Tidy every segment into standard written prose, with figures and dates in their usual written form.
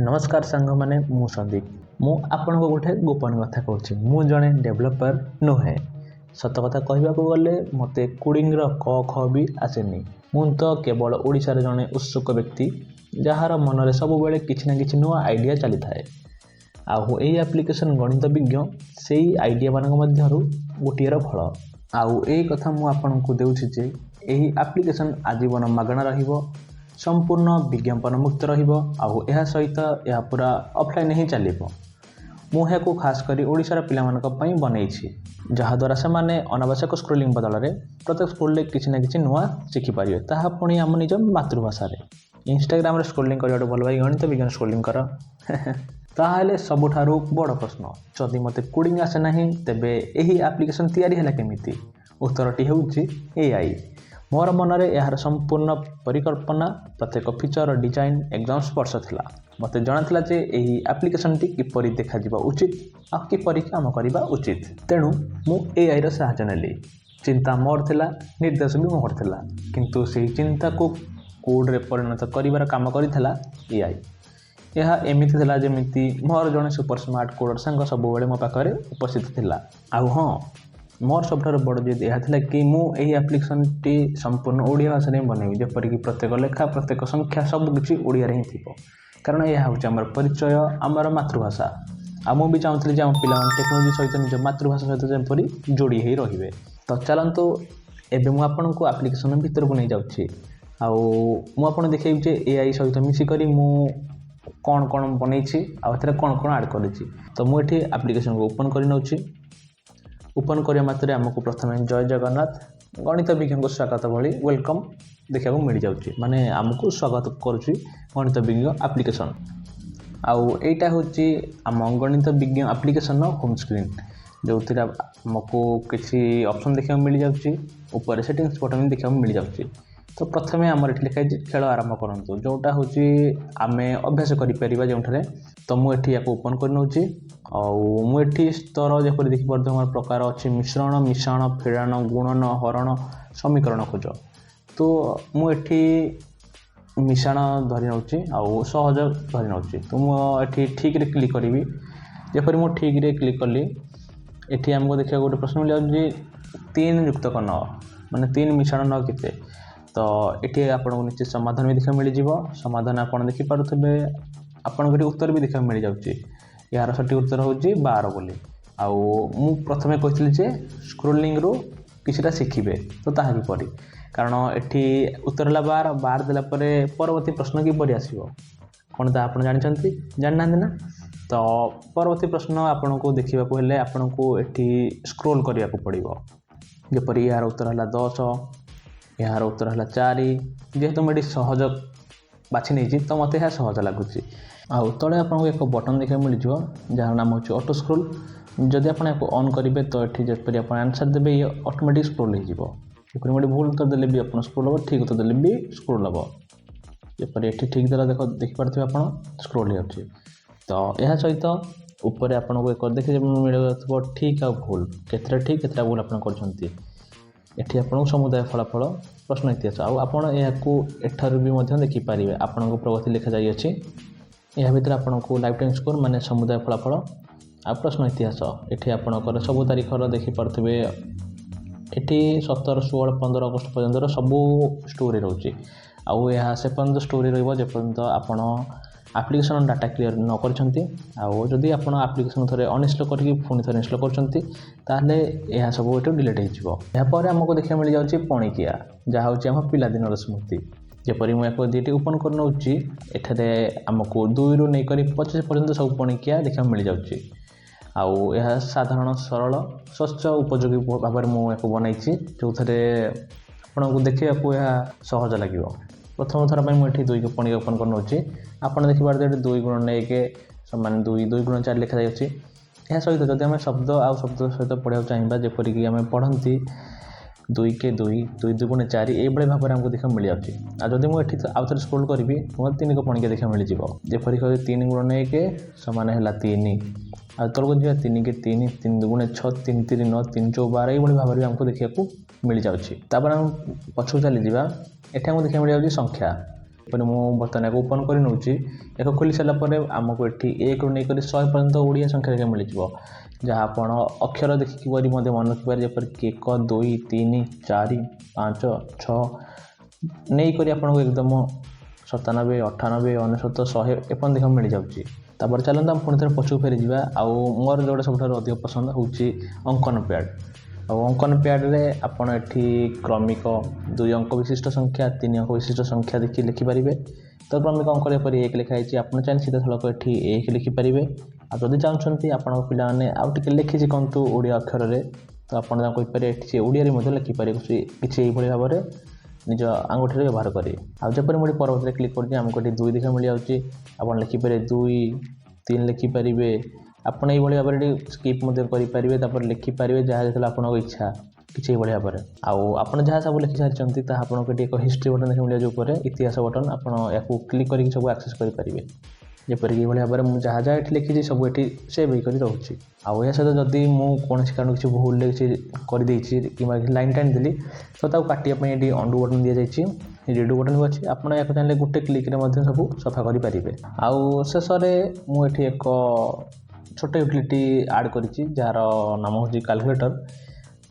नमस्कार सांग मैंने मु संदीप मु आपन को गोटे गोपन कथा कहूँ मु जड़े डेभलपर नुहे सत कथा कहवाक गले मते कोडिंग क ख भी आसेनी मु तो केवल ओडिशार जड़े उत्सुक व्यक्ति जार मन सब बेले किछि ना किछि नुआ आइडिया चली थाए आउ एई एप्लिकेशन गणित विज्ञ से आइडिया मानक मध्यरु गोटिएर फल आउ एई कथा मु आपन को देउछि जे एही एप्लिकेशन आजीवन मागणा रहिबो संपूर्ण विज्ञापन मुक्त रहिबो आउ एहा सहित या पूरा ऑफलाइन ही चलिबो मु हेको खास करी ओडिशार पिला मानक पई बनैछि जहा द्वारा से माने अनावश्यक स्क्रोलिंग बदल रे प्रत्येक स्कूल रे किछि ना किछि नुआ सिखि पारियो ताहा पुणी हम निज मातृभाषा रे इंस्टाग्राम रे स्क्रोलिंग करियो भल भाई गणित विज्ञान स्क्रोलिंग कर ताहाले सबुठारु बड़ प्रश्न जदि मते कोडिंग आसे नाही तेबे एही एप्लिकेशन तयारी हला केमिति उत्तरटी हेउछि एआई मोर मनरे यार संपूर्ण परिकल्पना प्रत्येक फीचर डिजाइन एकदम स्पर्श थिला मते जणा थिला जे एही एप्लिकेशन टी किपरि देखा जिबा उचित आ किपरि काम करिबा उचित तेनु मु एआई रो सहायता नेली चिंता मोर थिला निर्देश भी मोर थिला किंतु सेही चिंता को कोड रे परिणत करिवार काम करिथिला एआई यह एमिति थिला जेमिति मोर जणे सुपर स्मार्ट कोडर संग सब बेले मो पाखरे उपस्थित थिला आउ हां मोर सबठार बड़ जिद यह था कि मु एही एप्लिकेशन टी संपूर्ण ओडिया भाषा में बनैबी जेपरिक प्रत्येक लेखा प्रत्येक संख्या सब किछि ओडिया रे ही थिबो कारण यह होछि हमर परिचय हमर मातृभाषा आ मु भी चाहूतली जे हम पिला टेक्नोलॉजी सहित निज मातृभाषा सहित जेपरि जोड़ी हे रहिबे तो चलंतु एबे मु आपन को एप्लिकेशन भीतर को नै जाउछि आ मु आपन देखैब जे एआई सहित मिसी करी मु कोन कोन बनैछि आ एथरे कोन कोन ऐड करिछि तो मु एठी एप्लिकेशन को ओपन करि नउछि ओपन करिया मात्रे हमको प्रथमे जय जगन्नाथ गणित विज्ञ को स्वागत भली वेलकम देखा मिल जाउछि माने हमको स्वागत करूछि गणित विज्ञ एप्लिकेशन आउ एटा होछि हम गणित विज्ञ एप्लिकेशन होम स्क्रीन जो थिरा हमको किछि ऑप्शन देखा मिल जाउछि ऊपर सेटिंग्स बटन देखा मिल जाउछि तो प्रथमे हमर एठी लिखा छै खेल आरंभ करंतु जोटा होछि आमे अभ्यास करि परिबा जोंठरे तो मु एठी याको ओपन कर नउछि आउ मु एठी स्तर जेपरि देखि परदे हमर प्रकार अछि मिश्रण मिश्रण फेड़ान गुणन हरण समीकरण खोज तो मु एठी मिश्रण धरि नउछि आउ सहज धरि नउछि तो मु एठी ठीक रे क्लिक करिवि जेपरि मु ठीक रे क्लिक करली एठी हमको देखिया गोटे प्रश्न मिल जे 3 युक्त कन माने 3 मिश्रण न केते तो एठी आपन को निश्चित समाधान भी देखा मिल जिवो समाधान आपन देखि पारुथबे आपन को उत्तर भी देखा मिल जाउछि यार सठी उत्तर होछि 12 बोली आउ मु प्रथमे कहितली जे स्क्रोलिंग रो किछटा सिखिबे तो ताहा कि परि कारण एठी उत्तर हला 12 देला परे परवर्ती प्रश्न कि परि आसीबो कोन ता आपन जानि छथि जानि नांदे ना तो परवर्ती प्रश्न आपन को देखिबा को हेले आपन को एठी स्क्रोल करिया को पड़िबो जेपरि यार उत्तर हला 10 यार उत्तर हला 4 जेहेतु मेडी सहज बाछि नै तो मते हा सहज लागुछि आउ तले आपन एक बटन देखा मिल जिवो जार नाम होछि ऑटो स्क्रोल जदि आपन एको ऑन करिवे तो एठी जेपरि आपन आंसर देबे ये ऑटोमेटिक स्क्रोल हो जिवो जेपरि मेडी भूल उत्तर देले भी आपन स्क्रोल हो ठीक उत्तर देले भी स्क्रोल हो जेपरि एठी ठीक देला देखो देखि परथिबे आपन स्क्रोल हो अछि तो एहा सहित ऊपर आपन को एक देखि मिलबो ठीक आ भूल केतरा ठीक केतरा भूल आपन करछंती एठी आपन समुदाय फलाफल प्रश्न इतिहास आउ आपन एहाकू एठारु भी मध्य देखि पारिबे आपन को प्रगति लिखा जाई अछि एहा भितर आपन को लाइफ टाइम स्कोर माने समुदाय फलाफल आ प्रश्न इतिहास एठी आपन को सब तारीख रो देखि परथिबे एठी 17 16 15 अगस्त पर्यंत सब स्टोरी रहउछि आउ एहा से पर्यंत स्टोरी रहइबो जे पर्यंत आपन एप्लिकेशन डाटा क्लियर न करछंती आउ जदि आपन एप्लिकेशन थरे अनइंस्टॉल करके पुनी थरे इंस्टॉल करछंती ताले एहा सब एटो डिलीट हे जिवो एहा पर हमको देखा मिल जाउछि पणिकिया जा होछि हम पिला दिन स्मृति जेपरि मु एको दिटी ओपन कर नउछि एठारे हमको 2 रु नै करी 25 पर्यंत सब पणिकिया देखा मिल जाउछि आउ एहा साधारण सरल स्वच्छ उपयोगी भाबर मु एको बनाइछि जो थरे आपन को देखिया को एहा सहज लागिवो प्रथम थर पई मु एठी 2 को पणिका ओपन कर नउछि आपन देखि बार 2 गुण नै के समान 2 2 गुण 4 लिखा जाय अछि एहा सहित जदि हम शब्द आ शब्द सहित पढिया चाहिबा जेपरि कि हम पढंती 2 के 2 2 2 गुण 4 ए बळे भाबर हमको देखा मिल जाउछि आ जदि मु एठी आउथर स्क्रोल करबी मो 3 को पणिका देखा मिल जिवो जेपरि कि 3 गुण नै के समान हैला 3 आ तलको जिया 3 के 3 3 गुण 6 3 3 9 3 4 12 ए बळे भाबर हमको देखिया को मिल जाउछि तापर हम पछु चली जिबा एठा हमको देखा मिल जाउछि संख्या ଯେପରି ମୁଁ ବର୍ତ୍ତମାନ ଏହାକୁ ଓପନ୍ କରି ନେଉଛି। ଏକ ଖୋଲି ସାରିଲା ପରେ ଆମକୁ ଏଠି 1ରୁ ନେଇକରି 100 ପର୍ଯ୍ୟନ୍ତ ଓଡ଼ିଆ ସଂଖ୍ୟା ଲେଖା ମିଳିଯିବ, ଯାହା ଆପଣ ଅକ୍ଷର ଦେଖିକିପରି ମଧ୍ୟ ମନେ ରଖିପାରିବେ, ଯେପରିକି 1 2 3 4 5 6 ନେଇକରି ଆପଣଙ୍କୁ ଏକଦମ 97 98 99 100 ଏପର୍ଯ୍ୟନ୍ତ ଦେଖିବାକୁ ମିଳିଯାଉଛି। ତାପରେ ଚାଲନ୍ତୁ ଆମେ ପୁଣି ଥରେ ପଛକୁ ଫେରିଯିବା। ଆଉ ମୋର ଯେଉଁଟା ସବୁଠାରୁ ଅଧିକ ପସନ୍ଦ ହେଉଛି ଅଙ୍କନ ପ୍ୟାଡ଼୍। ଆଉ ଅଙ୍କନ ପ୍ୟାଡ଼୍ରେ ଆପଣ ଏଠି କ୍ରମିକ 2 ଅଙ୍କ ବିଶିଷ୍ଟ ସଂଖ୍ୟା 3 ଅଙ୍କ ବିଶିଷ୍ଟ ସଂଖ୍ୟା ଦେଖି ଲେଖିପାରିବେ। ତ କ୍ରମିକ ଅଙ୍କରେ ଏପରି 1 ଲେଖା ହେଇଛି, ଆପଣ ଚାହିଁଲେ ସିଧାସଳଖ ଏଠି 1 ଲେଖିପାରିବେ। ଆଉ ଯଦି ଚାହୁଁଛନ୍ତି ଆପଣଙ୍କ ପିଲାମାନେ ଆଉ ଟିକେ ଲେଖି ଶିଖନ୍ତୁ ଓଡ଼ିଆ ଅକ୍ଷରରେ, ତ ଆପଣ ତାଙ୍କୁ କହିପାରିବେ ଏଠି ସେ ଓଡ଼ିଆରେ ମଧ୍ୟ ଲେଖିପାରିବେ କିଛି ଏଇଭଳି ଭାବରେ ନିଜ ଆଙ୍ଗୁଠିରେ ବ୍ୟବହାର କରି। ଆଉ ଯେପରି ମୁଁ ପରବର୍ତ୍ତୀରେ କ୍ଲିକ୍ କରୁଛି ଆମକୁ ଏଠି 2 ଦେଖିବାକୁ ମିଳିଯାଉଛି। ଆପଣ ଲେଖିପାରିବେ 2 3 ଲେଖିପାରିବେ। ଆପଣ ଏଇଭଳି ଭାବରେ ଏଠି ସ୍କିପ୍ ମଧ୍ୟ କରିପାରିବେ, ତାପରେ ଲେଖିପାରିବେ ଯାହା ଯେତେବେଳେ ଆପଣଙ୍କ ଇଚ୍ଛା କିଛି ଏଇଭଳି ଭାବରେ। ଆଉ ଆପଣ ଯାହା ସବୁ ଲେଖି ସାରିଛନ୍ତି ତାହା ଆପଣଙ୍କୁ ଏଠି ଏକ ହିଷ୍ଟ୍ରି ବଟନ୍ ଦେଖିବାକୁ ମିଳିଯାଉଛି ଉପରେ, ଇତିହାସ ବଟନ୍। ଆପଣ ଏହାକୁ କ୍ଲିକ୍ କରିକି ସବୁ ଆକ୍ସେସ୍ କରିପାରିବେ। ଯେପରିକି ଏଇଭଳି ଭାବରେ ମୁଁ ଯାହା ଯାହା ଏଠି ଲେଖିଛି ସବୁ ଏଠି ସେଭ୍ ହେଇକରି ରହୁଛି। ଆଉ ଏହା ସହିତ ଯଦି ମୁଁ କୌଣସି କାରଣ କିଛି ଭୁଲରେ କିଛି କରିଦେଇଛି କିମ୍ବା ଲାଇନ୍ ଟାଣିଦେଲି, ତ ତାକୁ କାଟିବା ପାଇଁ ଏଠି ଅନ୍ଡୁ ବଟନ୍ ଦିଆଯାଇଛି, ରିଡୁ ବଟନ୍ ବି ଅଛି। ଆପଣ ଏହାକୁ ଚାହିଁଲେ ଗୋଟେ କ୍ଲିକ୍ରେ ମଧ୍ୟ ସବୁ ସଫା କରିପାରିବେ। ଆଉ ଶେଷରେ ମୁଁ ଏଠି ଏକ ଛୋଟ ୟୁଟିଲିଟି ଆଡ଼୍ କରିଛି ଯାହାର ନାମ ହେଉଛି କାଲକୁଲେଟର୍।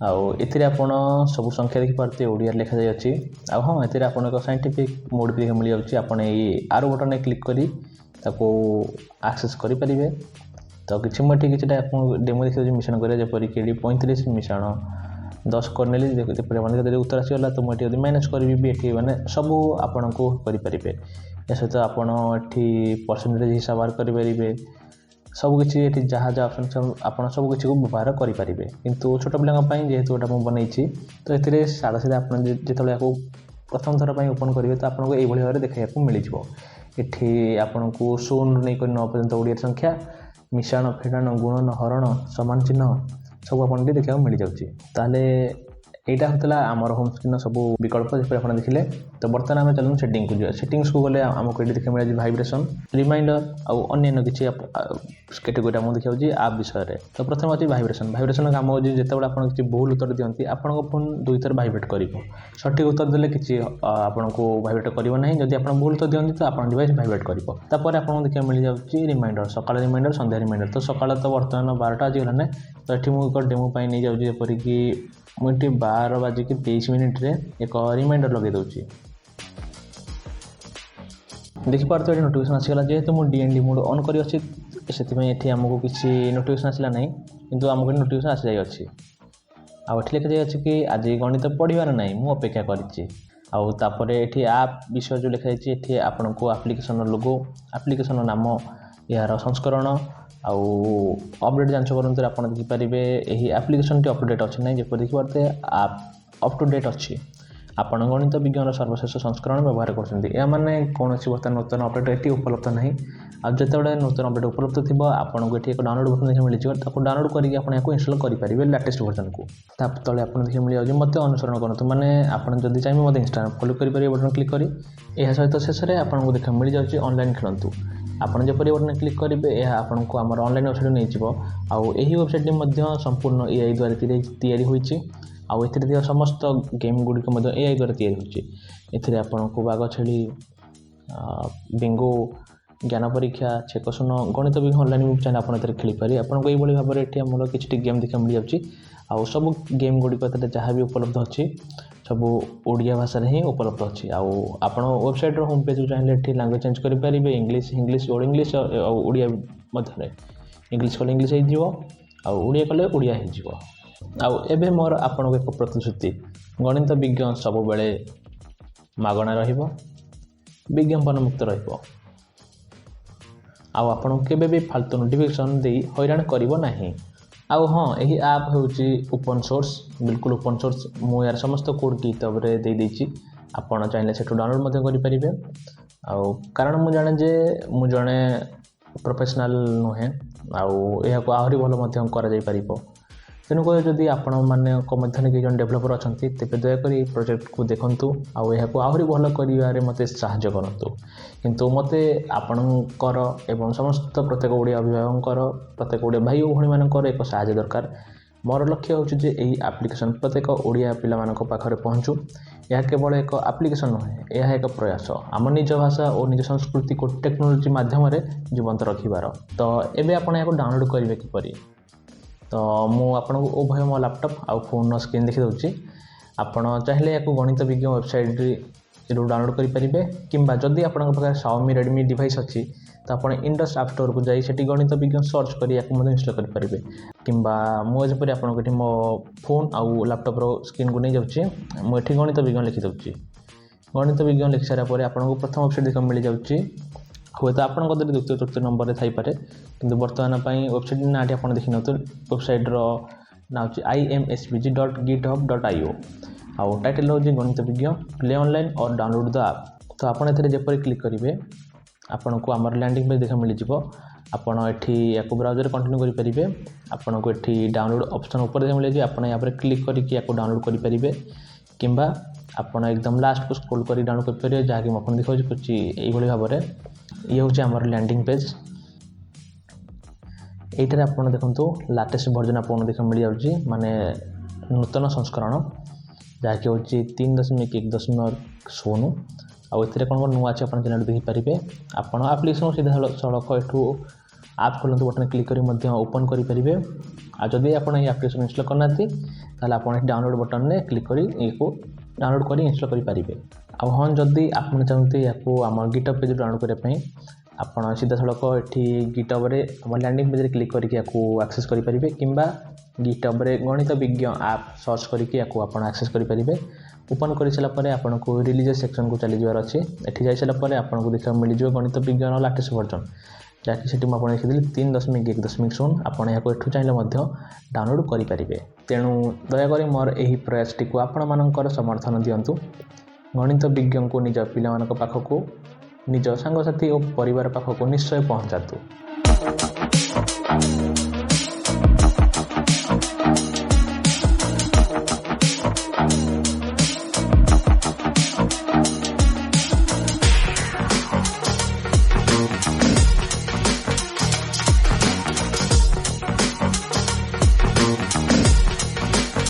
ଆଉ ଏଥିରେ ଆପଣ ସବୁ ସଂଖ୍ୟା ଦେଖିପାରୁଥିବେ, ଓଡ଼ିଆରେ ଲେଖାଯାଇଅଛି। ଆଉ ହଁ, ଏଥିରେ ଆପଣ ଏକ ସାଇଣ୍ଟିଫିକ୍ ମୋଡ଼୍ ବି ଦେଖିବାକୁ ମିଳିଯାଉଛି। ଆପଣ ଏଇ ଆରୋ ବଟନ୍ରେ କ୍ଲିକ୍ କରି ତାକୁ ଆକ୍ସେସ୍ କରିପାରିବେ। ତ କିଛି ମୁଁ ଏଠି କିଛିଟା ଆପଣଙ୍କୁ ଡେମୋ ଦେଖାଉଛି ମିଶ୍ରଣ କରିବା, ଯେପରିକି ଏଠି 35 ମିଶାଣ 10 କରିନେଲି, ଯେପରି ଆପଣ ଯଦି ଉତ୍ତର ଆସିଗଲା ତ ମୁଁ ଏଠି ଯଦି ମାଇନସ୍ କରିବି ବି ଏଠି ମାନେ ସବୁ ଆପଣଙ୍କୁ କରିପାରିବେ। ଏହା ସହିତ ଆପଣ ଏଠି ପରସେଣ୍ଟେଜ୍ ହିସାବ ବାହାର କରିପାରିବେ। ସବୁକିଛି ଏଠି ଯାହା ଅପସନ୍ ଆପଣ ସବୁକିଛିକୁ ବ୍ୟବହାର କରିପାରିବେ। କିନ୍ତୁ ଛୋଟ ପିଲାଙ୍କ ପାଇଁ ଯେହେତୁ ଏଇଟା ମୁଁ ବନେଇଛି, ତ ଏଥିରେ ସାଧା ଆପଣ ଯେତେବେଳେ ଏହାକୁ ପ୍ରଥମ ଥର ପାଇଁ ଓପନ୍ କରିବେ ତ ଆପଣଙ୍କୁ ଏଇଭଳି ଭାବରେ ଦେଖାଇବାକୁ ମିଳିଯିବ। ଏଠି ଆପଣଙ୍କୁ 0ରୁ ନେଇକରି 9 ପର୍ଯ୍ୟନ୍ତ ଓଡ଼ିଆ ସଂଖ୍ୟା, ମିଶାଣ ଫେଡ଼ାଣ ଗୁଣନ ହରଣ ସମାନ ଚିହ୍ନ ସବୁ ଆପଣଙ୍କୁ ଏଠି ଦେଖିବାକୁ ମିଳିଯାଉଛି। ତାହେଲେ এইটা ହେଉଥିଲା ଆମର ହୋମ୍ ସ୍କ୍ରିନ୍ର ସବୁ ବିକଳ୍ପ ଯେପରି ଆପଣ ଦେଖିଲେ। ତ ବର୍ତ୍ତମାନ ଆମେ ଚାଲନ୍ତୁ ସେଟିଂକୁ ଯିବା। ସେଟିଂସକୁ ଗଲେ ଆମକୁ ଏଠି ଦେଖିବାକୁ ମିଳିଯାଉଛି ଭାଇବ୍ରେସନ୍, ରିମାଇଣ୍ଡର ଆଉ ଅନ୍ୟାନ୍ୟ କିଛି କ୍ୟାଟେଗୋରୀ ଆମକୁ ଦେଖାଉଛି ଆପ୍ ବିଷୟରେ। ତ ପ୍ରଥମେ ଅଛି ଭାଇବ୍ରେସନ୍। ଭାଇବ୍ରେସନ୍ର କାମ ହେଉଛି ଯେତେବେଳେ ଆପଣ କିଛି ଭୁଲ ଉତ୍ତର ଦିଅନ୍ତି ଆପଣଙ୍କ ଫୋନ୍ 2 ଥର ଭାଇବ୍ରେଟ୍ କରିବ। ସଠିକ୍ ଉତ୍ତର ଦେଲେ କିଛି ଆପଣଙ୍କୁ ଭାଇବ୍ରେଟ୍ କରିବ ନାହିଁ। ଯଦି ଆପଣ ଭୁଲ ଉତ୍ତର ଦିଅନ୍ତି ତ ଆପଣଙ୍କ ଡିଭାଇସ୍ ଭାଇବ୍ରେଟ୍ କରିବ। ତାପରେ ଆପଣଙ୍କୁ ଦେଖିବାକୁ ମିଳିଯାଉଛି ରିମାଇଣ୍ଡର, ସକାଳ ରିମାଇଣ୍ଡର, ସନ୍ଧ୍ୟା ରିମାଇଣ୍ଡର। ତ ସକାଳ ତ ବର୍ତ୍ତମାନ 12ଟା ବାଜିଗଲାଣି, ତ ଏଠି ମୁଁ ଏକ ଡେମୋ ପାଇଁ ନେଇଯାଉଛି, ଯେପରିକି ମୁଁ ଏଠି 12:23 ଏକ ରିମାଇଣ୍ଡର ଲଗାଇ ଦେଉଛି। ଦେଖିପାରୁଥିବେ ଏଠି ନୋଟିଫିକେସନ୍ ଆସିଗଲା। ଯେହେତୁ ମୁଁ DND ମୋଡ଼୍ ଅନ୍ କରି ଅଛି ସେଥିପାଇଁ ଏଠି ଆମକୁ କିଛି ନୋଟିଫିକେସନ୍ ଆସିଲା ନାହିଁ, କିନ୍ତୁ ଆମକୁ ଏଠି ନୋଟିଫିକେସନ୍ ଆସିଯାଇଅଛି। ଆଉ ଏଠି ଲେଖାଯାଇଅଛି କି ଆଜି ଗଣିତ ପଢ଼ିବାର ନାହିଁ, ମୁଁ ଅପେକ୍ଷା କରିଛି। ଆଉ ତାପରେ ଏଠି ଆପ୍ ବିଷୟ ଯେଉଁ ଲେଖାଯାଇଛି ଏଠି ଆପଣଙ୍କୁ ଆପ୍ଲିକେସନ୍ର ଲୋଗୋ, ଆପ୍ଲିକେସନ୍ର ନାମ, ଏହାର ସଂସ୍କରଣ ଆଉ ଅପଡ଼େଟ୍ ଯାଞ୍ଚ କରନ୍ତୁ। ଆପଣ ଦେଖିପାରିବେ ଏହି ଆପ୍ଲିକେସନ୍ଟି ଅପଡ଼େଟ୍ ଅଛି ନାହିଁ, ଯେପରି ଦେଖିପାରୁଥିବେ ଆପ୍ ଅପ୍ ଟୁ ଡେଟ୍ ଅଛି। ଆପଣ ଗଣିତ ବିଜ୍ଞାନର ସର୍ବଶେଷ ସଂସ୍କରଣ ବ୍ୟବହାର କରୁଛନ୍ତି। ଏହା ମାନେ କୌଣସି ବର୍ତ୍ତମାନ ନୂତନ ଅପଡ଼େଟ୍ ଏଠି ଉପଲବ୍ଧ ନାହିଁ। ଆଉ ଯେତେବେଳେ ନୂତନ ଅପଡ଼େଟ୍ ଉପଲବ୍ଧ ଥିବ ଆପଣଙ୍କୁ ଏଠି ଏକ ଡାଉନଲୋଡ଼ ବଟନ୍ ଦେଖିବାକୁ ମିଳିଯିବ। ତାକୁ ଡାଉନଲୋଡ଼ କରିକି ଆପଣ ଏହାକୁ ଇନଷ୍ଟଲ୍ କରିପାରିବେ ଲାଟେଷ୍ଟ ଭର୍ଜନକୁ। ତା ତଳେ ଆପଣ ଦେଖିବାକୁ ମିଳିଯାଉଛି ମୋତେ ଅନୁସରଣ କରନ୍ତୁ, ମାନେ ଆପଣ ଯଦି ଚାହିଁବେ ମୋତେ ଇନଷ୍ଟାଗ୍ରାମ ଫଲୋ କରିପାରିବେ ବଟନ୍ କ୍ଲିକ୍ କରି। ଏହା ସହିତ ଶେଷରେ ଆପଣଙ୍କୁ ଦେଖିବାକୁ ମିଳିଯାଉଛି ଅନଲାଇନ୍ ଖେଳନ୍ତୁ। ଆପଣ ଯେପରି ବଟନ୍ କ୍ଲିକ୍ କରିବେ ଏହା ଆପଣଙ୍କୁ ଆମର ଅନଲାଇନ୍ ୱେବସାଇଟ୍ ନେଇଯିବ। ଆଉ ଏହି ୱେବସାଇଟ୍ଟି ମଧ୍ୟ ସମ୍ପୂର୍ଣ୍ଣ AI ଦ୍ୱାରା ତିଆରି ହୋଇଛି। ଆଉ ଏଥିରେ ଥିବା ସମସ୍ତ ଗେମ୍ ଗୁଡ଼ିକ ମଧ୍ୟ AI ଦ୍ୱାରା ତିଆରି ହେଉଛି। ଏଥିରେ ଆପଣଙ୍କୁ ବାଘ ଛେଳି, ବିଙ୍ଗୋ, ଜ୍ଞାନ ପରୀକ୍ଷା, ଛେକ ଶୂନ, ଗଣିତ ବି ଅନଲାଇନ୍ ଚାହିଁଲେ ଆପଣ ଏଥିରେ ଖେଳିପାରିବେ। ଆପଣଙ୍କୁ ଏଇଭଳି ଭାବରେ ଏଠି ଆମର କିଛିଟି ଗେମ୍ ଦେଖିବାକୁ ମିଳିଯାଉଛି। ଆଉ ସବୁ ଗେମ୍ ଗୁଡ଼ିକ ଏଥିରେ ଯାହା ବି ଉପଲବ୍ଧ ଅଛି ସବୁ ଓଡ଼ିଆ ଭାଷାରେ ହିଁ ଉପଲବ୍ଧ ଅଛି। ଆଉ ଆପଣ ୱେବସାଇଟ୍ର ହୋମ୍ ପେଜ୍କୁ ଚାହିଁଲେ ଏଠି ଲାଙ୍ଗୁଏଜ୍ ଚେଞ୍ଜ କରିପାରିବେ, ଇଂଲିଶ ଓଲ୍ଡ ଇଂଲିଶ ଆଉ ଓଡ଼ିଆ ମଧ୍ୟରେ। ଇଂଲିଶ କଲେ ଇଂଲିଶ ହେଇଯିବ, ଆଉ ଓଡ଼ିଆ କଲେ ଓଡ଼ିଆ ହେଇଯିବ। ଆଉ ଏବେ ମୋର ଆପଣଙ୍କୁ ଏକ ପ୍ରତିଶ୍ରୁତି, ଗଣିତ ବିଜ୍ଞାନ ସବୁବେଳେ ମାଗଣା ରହିବ, ବିଜ୍ଞାପନ ମୁକ୍ତ ରହିବ। ଆଉ ଆପଣଙ୍କୁ କେବେ ବି ଫାଲତୁ ନୋଟିଫିକେସନ୍ ଦେଇ ହଇରାଣ କରିବ ନାହିଁ। ଆଉ ହଁ, ଏହି ଆପ୍ ହେଉଛି ଓପନ୍ ସୋର୍ସ, ବିଲକୁଲ ଓପନ୍ ସୋର୍ସ। ମୁଁ ଏହାର ସମସ୍ତ କୋଡ଼୍ ଗିଟହବ୍ରେ ଦେଇଦେଇଛି, ଆପଣ ଚାହିଁଲେ ସେଠୁ ଡାଉନଲୋଡ଼ ମଧ୍ୟ କରିପାରିବେ। ଆଉ କାରଣ ମୁଁ ଜାଣେ ଯେ ମୁଁ ଜଣେ ପ୍ରଫେସନାଲ୍ ନୁହେଁ, ଆଉ ଏହାକୁ ଆହୁରି ଭଲ ମଧ୍ୟ କରାଯାଇପାରିବ। ତେଣୁକରି ଯଦି ଆପଣମାନଙ୍କ ମଧ୍ୟରେ କେହି ଜଣେ ଡେଭଲପର୍ ଅଛନ୍ତି ତେବେ ଦୟାକରି ଏହି ପ୍ରୋଜେକ୍ଟକୁ ଦେଖନ୍ତୁ ଆଉ ଏହାକୁ ଆହୁରି ଭଲ କରିବାରେ ମୋତେ ସାହାଯ୍ୟ କରନ୍ତୁ। କିନ୍ତୁ ମୋତେ ଆପଣଙ୍କର ଏବଂ ସମସ୍ତ ପ୍ରତ୍ୟେକ ଓଡ଼ିଆ ଅଭିଭାବକଙ୍କର, ପ୍ରତ୍ୟେକ ଓଡ଼ିଆ ଭାଇ ଓ ଭଉଣୀମାନଙ୍କର ଏକ ସାହାଯ୍ୟ ଦରକାର। ମୋର ଲକ୍ଷ୍ୟ ହେଉଛି ଯେ ଏହି ଆପ୍ଲିକେସନ୍ ପ୍ରତ୍ୟେକ ଓଡ଼ିଆ ପିଲାମାନଙ୍କ ପାଖରେ ପହଞ୍ଚୁ यह केवल एक आप्लिकेशन नुहे, यह एक प्रयास आम निज भाषा और निज संस्कृति को टेक्नोलोजी माध्यम जीवंत रखिबार। तो एबे आपण याको डाउनलोड करेंगे किपरि, तो मु आपको उभय मो लैपटॉप आउ फोन स्क्रीन देखि दउची। आपण चाहिले याको गणित विज्ञ वेबसाइट रू डाउनलोड करेंगे किंबा जदि आपन पाखे Xiaomi Redmi डिवाइस अच्छी तो आप इंडस आप स्टोर को जाई सेठी गणित विज्ञान सर्च करी इंस्टॉल करेंगे किंबा मुझे आपको मो फोन आउ लैपटॉप रो स्क्रीन को नहीं जाऊँगी मुझे गणित विज्ञान लिखी दूसरी। गणित विज्ञान लिखि सारापर आपको प्रथम वेबसाइट देखा मिल जाऊँगी। हे तो आपंकर द्वितीय तृतीय नंबर में थीपे कि बर्तमान वेबसाइट ना आप देखी नौ वेबसाइट ना हूँ imsbg.github.io आउ टाइटल हूँ गणित विज्ञ प्ले ऑनलाइन और डाउनलोड द ऐप। तो आपड़ एपरी क्लिक करेंगे आपन को आमर लैंडिंग पेज देखा मिल जाव। आपड़ ये ब्राउजर कंटिन्यू करेंगे आपन को ये डाउनलोड ऑप्शन ऊपर देखा मिले आप यहाँ क्लिक करके डाउनलोड करेंगे किंबा आपन एकदम लास्ट को स्क्रॉल कर डाउनलोड करेंगे जहाँकि मुझे देखा कुछ यही भाव में ये हूँ आमर लैंडिंग पेज। ये आप देखो लाटेस्ट वर्जन आपको देखा मिल जाऊँगी माने नूतन संस्करण जहाँकि हूँ 3.1.0 आउ ए कौन नुआ अच्छे आप चैनल देखिपारे। आपड़ आप्लिकेसन सीधा सड़क एठू आप खोलते बटन क्लिक कर ओपन करेंगे। जदि आप आप्लिकेसन इंस्टॉल करना ताल आप डाउनलोड बटन में क्लिक कर डाउनलोड कर इंस्टॉल करेंगे। हाँ जदि आप चाहते या आम गिटहब पेज डाउनलोड करने आप सीधा सड़क ये गिटहब लैंडिंग पेज क्लिक करके एक्सेस करेंगे किंबा गिटहब गणित विज्ञ ऐप सर्च करके आप एक्सेस करेंगे। ओपन कर सारापर आपको रिलीजियस सेक्शन को चली जावर अच्छे एठी जाई सारापर आपको देखा मिल जाए गणित विज्ञान लाटेस्ट वर्जन जहाँकि से मुझे देखी 3.1.0 आप यहाँ एठू चाहिए डाउनलोड करेंगे। तेणु दयाकोरी मोर यही प्रयासटी को आपण मानकर समर्थन दिंतु। गणित विज्ञ को निज पिला पाखक निज सांगसाथी और परिवार पाखक निश्चय पहुँचातु।